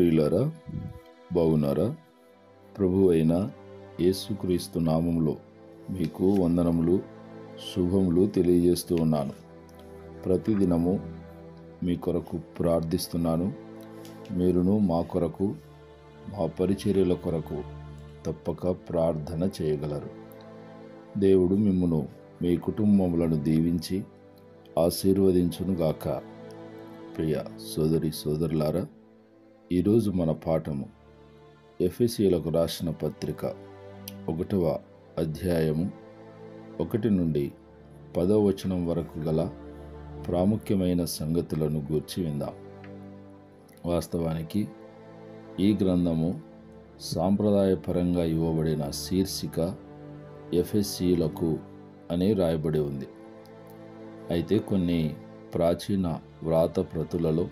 ప్రియులారా, బాగున్నారా? ప్రభు అయిన యేసుక్రీస్తు నామములో మీకు వందనములు, శుభములు తెలియజేస్తూ ఉన్నాను. ప్రతిదినము మీ కొరకు ప్రార్థిస్తున్నాను. మీరును మా కొరకు, మా పరిచర్యల కొరకు తప్పక ప్రార్థన చేయగలరు. దేవుడు మిమ్మును, మీ కుటుంబములను దీవించి ఆశీర్వదించునుగాక. ప్రియ సోదరి సోదరులారా, ఈరోజు మన పాఠము ఎఫెసీయులకు రాసిన పత్రిక 1వ అధ్యాయము 1 నుండి 10వ వచనం వరకు గల ప్రాముఖ్యమైన సంగతులను గూర్చి విందాం. వాస్తవానికి ఈ గ్రంథము సాంప్రదాయపరంగా ఇవ్వబడిన శీర్షిక ఎఫెసీయులకు అని రాయబడి ఉంది. అయితే కొన్ని ప్రాచీన వ్రాత ప్రతులలో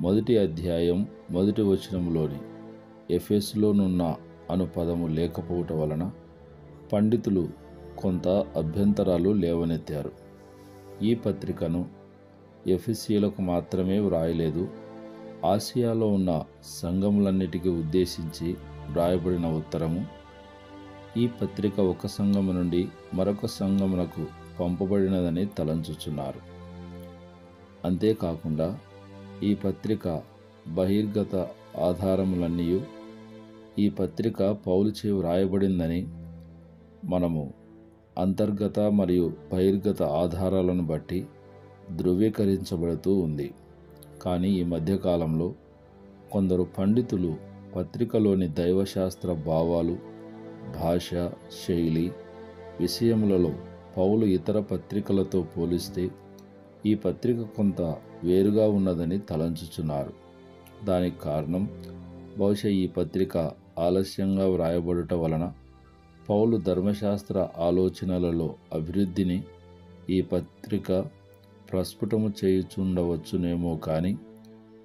1వ అధ్యాయం 1వ వచనంలోని ఎఫెసులోనున్న అను పదము లేకపోవటం వలన పండితులు కొంత అభ్యంతరాలు లేవనెత్తారు. ఈ పత్రికను ఎఫెసీయులకు మాత్రమే వ్రాయలేదు, ఆసియాలో ఉన్న సంఘములన్నిటికీ ఉద్దేశించి వ్రాయబడిన ఉత్తరము. ఈ పత్రిక ఒక సంఘము నుండి మరొక సంఘమునకు పంపబడినదని తలంచుచున్నారు. అంతేకాకుండా ఈ పత్రిక బహిర్గత ఆధారములన్నీ ఈ పత్రిక పౌలుచే వ్రాయబడిందని మనము అంతర్గత మరియు బహిర్గత ఆధారాలను బట్టి ధృవీకరించబడుతూ ఉంది. కానీ ఈ మధ్యకాలంలో కొందరు పండితులు పత్రికలోని దైవశాస్త్ర భావాలు, భాష, శైలి విషయములలో పౌలు ఇతర పత్రికలతో పోలిస్తే ఈ పత్రిక కొంత వేరుగా ఉన్నదని తలంచుచున్నారు. దానికి కారణం బహుశా ఈ పత్రిక ఆలస్యంగా వ్రాయబడుట వలన పౌలు ధర్మశాస్త్ర ఆలోచనలలో అభివృద్ధిని ఈ పత్రిక ప్రస్ఫుటము చేయుచుండవచ్చునేమో. కానీ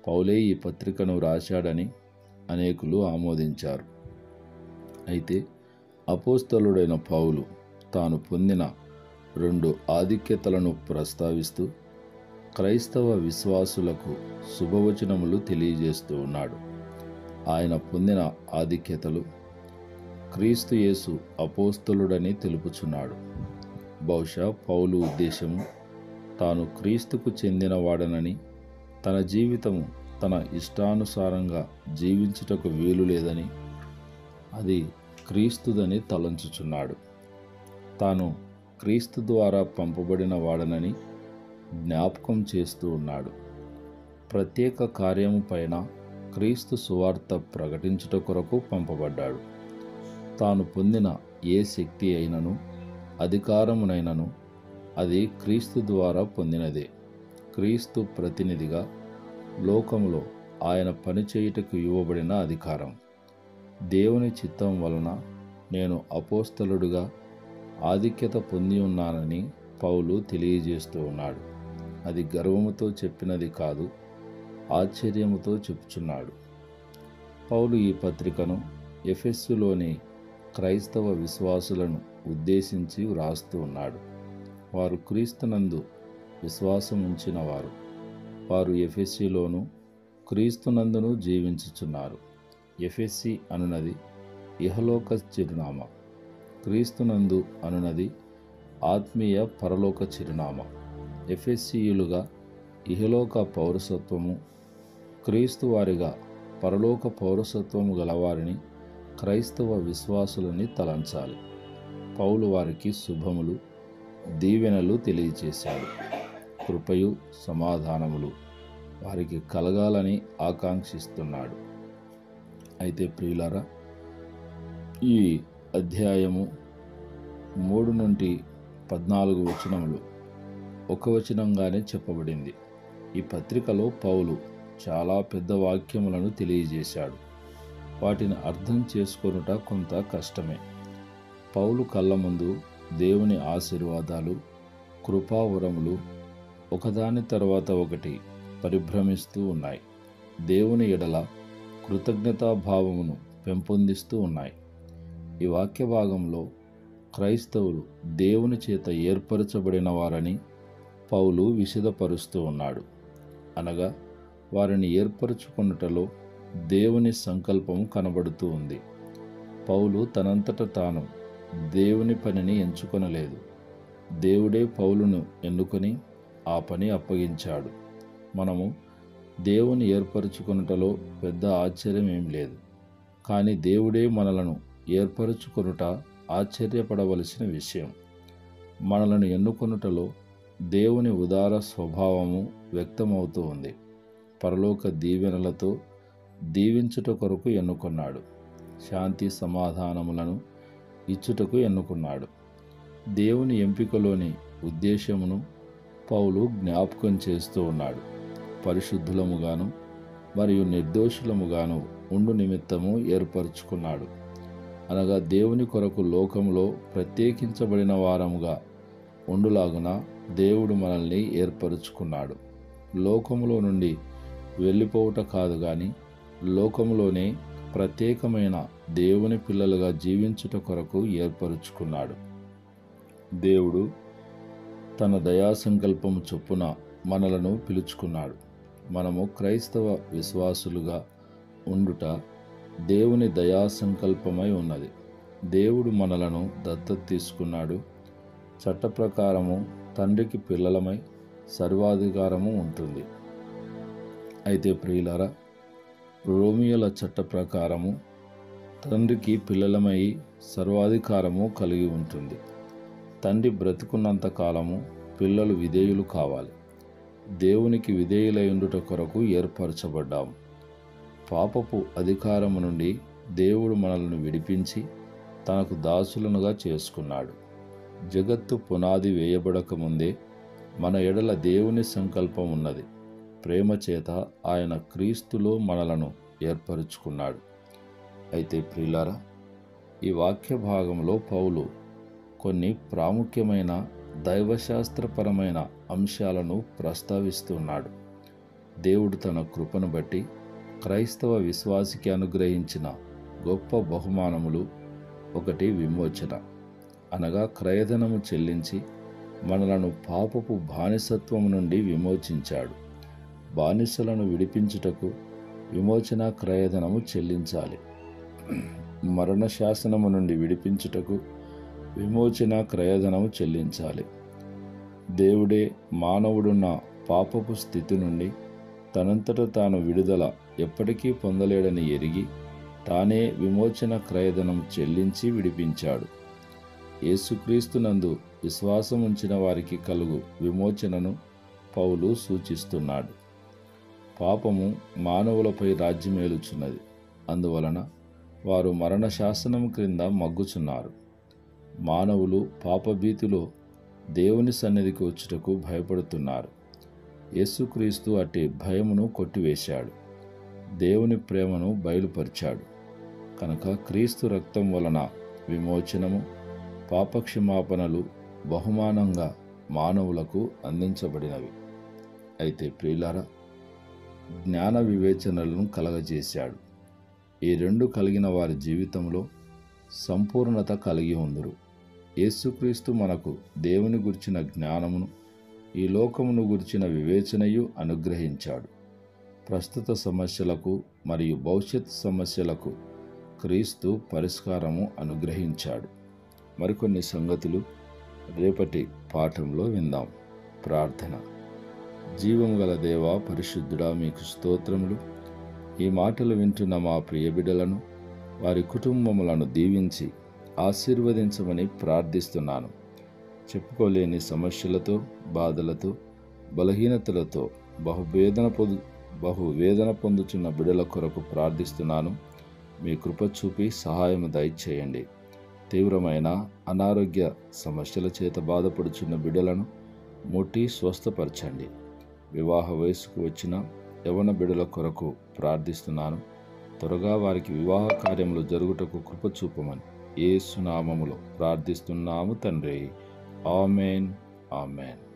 పౌలే ఈ పత్రికను వ్రాశాడని అనేకులు ఆమోదించారు. అయితే అపోస్తలుడైన పౌలు తాను పొందిన 2 ఆధిక్యతలను ప్రస్తావిస్తూ క్రైస్తవ విశ్వాసులకు శుభవచనములు తెలియజేస్తూ ఉన్నాడు. ఆయన పొందిన ఆధిక్యతలు క్రీస్తు యేసు అపోస్తలుడని తెలుపుచున్నాడు. బహుశా పౌలు ఉద్దేశము తాను క్రీస్తుకు చెందినవాడనని, తన జీవితము తన ఇష్టానుసారంగా జీవించుటకు వీలు లేదని, అది క్రీస్తుదని తలంచుచున్నాడు. తాను క్రీస్తు ద్వారా పంపబడిన వాడనని జ్ఞాపకం చేస్తూ ఉన్నాడు. ప్రత్యేక కార్యము పైన క్రీస్తు సువార్త ప్రకటించుట కొరకు పంపబడ్డాడు. తాను పొందిన ఏ శక్తి అయినను అధికారమునైనను అది క్రీస్తు ద్వారా పొందినదే. క్రీస్తు ప్రతినిధిగా లోకములో ఆయన పనిచేయుటకు ఇవ్వబడిన అధికారం. దేవుని చిత్తం వలన నేను అపోస్తలుడుగా ఆధిక్యత పొంది ఉన్నానని పౌలు తెలియజేస్తూ ఉన్నాడు. అది గర్వముతో చెప్పినది కాదు, ఆశ్చర్యముతో చెప్పుచున్నాడు. పౌలు ఈ పత్రికను ఎఫెసులోని క్రైస్తవ విశ్వాసులను ఉద్దేశించి వ్రాస్తూ ఉన్నాడు. వారు క్రీస్తునందు విశ్వాసం ఉంచిన వారు. వారు ఎఫెసీలోను క్రీస్తునందును జీవించుచున్నారు. ఎఫెసీ అనునది ఇహలోక చిరునామా, క్రీస్తునందు అనునది ఆత్మీయ పరలోక చిరునామా. ఎఫెసీయులుగా ఇహలోక పౌరసత్వము, క్రీస్తు వారిగా పరలోక పౌరసత్వము గలవారిని క్రైస్తవ విశ్వాసులని తలంచాలి. పౌలు వారికి శుభములు, దీవెనలు తెలియచేశాడు. కృపయు సమాధానములు వారికి కలగాలని ఆకాంక్షిస్తున్నాడు. అయితే ప్రియులారా, ఈ అధ్యాయము 3 నుండి 14 వచనములు ఒక వచనంగానే చెప్పబడింది. ఈ పత్రికలో పౌలు చాలా పెద్ద వాక్యములను తెలియజేశాడు. వాటిని అర్థం చేసుకొనుట కొంత కష్టమే. పౌలు కళ్ళ ముందు దేవుని ఆశీర్వాదాలు, కృపావరములు ఒకదాని తర్వాత ఒకటి పరిభ్రమిస్తూ ఉన్నాయి. దేవుని ఎడల కృతజ్ఞతాభావమును పెంపొందిస్తూ ఉన్నాయి. ఈ వాక్య భాగంలో క్రైస్తవులు దేవుని చేత ఏర్పరచబడిన వారని పౌలు విశదపరుస్తూ ఉన్నాడు. అనగా వారిని ఏర్పరచుకొనుటలో దేవుని సంకల్పం కనబడుతూ ఉంది. పౌలు తనంతట తాను దేవుని పనిని ఎంచుకొనలేదు. దేవుడే పౌలును ఎన్నుకొని ఆ పని అప్పగించాడు. మనము దేవుని ఏర్పరచుకొనుటలో పెద్ద ఆశ్చర్యం ఏం లేదు. కానీ దేవుడే మనలను ఏర్పరచుకొనుట ఆశ్చర్యపడవలసిన విషయం. మనలను ఎన్నుకొనుటలో దేవుని ఉదార స్వభావము వ్యక్తమవుతూ ఉంది. పరలోక దీవెనలతో దీవించుట కొరకు ఎన్నుకొన్నాడు. శాంతి సమాధానములను ఇచ్చుటకు ఎన్నుకున్నాడు. దేవుని ఎంపికలోని ఉద్దేశమును పౌలు జ్ఞాపకం చేస్తూ ఉన్నాడు. పరిశుద్ధులముగాను మరియు నిర్దోషులముగాను ఉండు నిమిత్తము ఏర్పరచుకున్నాడు. అనగా దేవుని కొరకు లోకములో ప్రత్యేకించబడిన వారముగా ఉండులాగున దేవుడు మనల్ని ఏర్పరచుకున్నాడు. లోకములో నుండి వెళ్ళిపోవుట కాదు కానీ లోకములోనే ప్రత్యేకమైన దేవుని పిల్లలుగా జీవించుట కొరకు ఏర్పరచుకున్నాడు. దేవుడు తన దయాసంకల్పము చొప్పున మనలను పిలుచుకున్నాడు. మనము క్రైస్తవ విశ్వాసులుగా ఉండుట దేవుని దయాసంకల్పమై ఉన్నది. దేవుడు మనలను దత్తత తీసుకున్నాడు. చట్ట ప్రకారము తండ్రికి పిల్లలమై సర్వాధికారము ఉంటుంది. అయితే ప్రియులారా, రోమియోల చట్ట ప్రకారము తండ్రికి పిల్లలమై సర్వాధికారము కలిగి ఉంటుంది. తండ్రి బ్రతుకున్నంత కాలము పిల్లలు విధేయులు కావాలి. దేవునికి విధేయులై ఉండుట కొరకు ఏర్పరచబడ్డాము. పాపపు అధికారము నుండి దేవుడు మనల్ని విడిపించి తనకు దాసులనుగా చేసుకున్నాడు. జగత్తు పునాది వేయబడక ముందే మన ఎడల దేవుని సంకల్పం ఉన్నది. ప్రేమ చేత ఆయన క్రీస్తులో మనలను ఏర్పరచుకున్నాడు. అయితే ప్రియులారా, ఈ వాక్య భాగంలో పౌలు కొన్ని ప్రాముఖ్యమైన దైవశాస్త్రపరమైన అంశాలను ప్రస్తావిస్తున్నాడు. దేవుడు తన కృపను బట్టి క్రైస్తవ విశ్వాసికి అనుగ్రహించిన గొప్ప బహుమానములు. ఒకటి విమోచన, అనగా క్రయధనము చెల్లించి మనలను పాపపు బానిసత్వము నుండి విమోచించాడు. బానిసలను విడిపించుటకు విమోచన క్రయధనము చెల్లించాలి. మరణ శాసనము నుండి విడిపించుటకు విమోచన క్రయధనము చెల్లించాలి. దేవుడే మానవుడున్న పాపపు స్థితి నుండి తనంతట తాను విడుదల ఎప్పటికీ పొందలేడని ఎరిగి తానే విమోచన క్రయధనం చెల్లించి విడిపించాడు. యేసుక్రీస్తునందు విశ్వాసముంచిన వారికి కలుగు విమోచనను పౌలు సూచిస్తున్నాడు. పాపము మానవులపై రాజ్యమేలుచున్నది. అందువలన వారు మరణ శాసనము క్రింద మగ్గుచున్నారు. మానవులు పాపభీతిలో దేవుని సన్నిధికి వచ్చుటకు భయపడుతున్నారు. యేసుక్రీస్తు అట్టి భయమును కొట్టివేశాడు. దేవుని ప్రేమను బయలుపరిచాడు. కనుక క్రీస్తు రక్తం వలన విమోచనము, పాపక్షమాపణలు బహుమానంగా మానవులకు అందించబడినవి. అయితే ప్రియులారా, జ్ఞాన వివేచనలను కలగజేశాడు. ఈ రెండు కలిగిన వారి జీవితంలో సంపూర్ణత కలిగి ఉందురు. యేసుక్రీస్తు మనకు దేవుని గురించిన జ్ఞానమును, ఈ లోకమును గురించిన వివేచనయు అనుగ్రహించాడు. ప్రస్తుత సమస్యలకు మరియు భవిష్యత్ సమస్యలకు క్రీస్తు పరిష్కారము అనుగ్రహించాడు. మరికొన్ని సంగతులు రేపటి పాఠంలో విందాం. ప్రార్థన. జీవము గల దేవా, పరిశుద్ధుడా, మీకు స్తోత్రములు. ఈ మాటలు వింటున్న మా ప్రియ బిడ్డలను, వారి కుటుంబములను దీవించి ఆశీర్వదించమని ప్రార్థిస్తున్నాను. చెప్పుకోలేని సమస్యలతో, బాధలతో, బలహీనతలతో బహువేదన పొందుచున్న బిడ్డల కొరకు ప్రార్థిస్తున్నాను. మీ కృప చూపి సహాయం దయచేయండి. తీవ్రమైన అనారోగ్య సమస్యల చేత బాధపడుచున్న బిడ్డలను ముట్టి స్వస్థపరచండి. వివాహ వయసుకు వచ్చిన యవ్వన బిడ్డల కొరకు ప్రార్థిస్తున్నాను. త్వరగా వారికి వివాహ కార్యములు జరుగుటకు కృప చూపమని యేసు నామములో ప్రార్థిస్తున్నాము తండ్రి. ఆమేన్, ఆమేన్.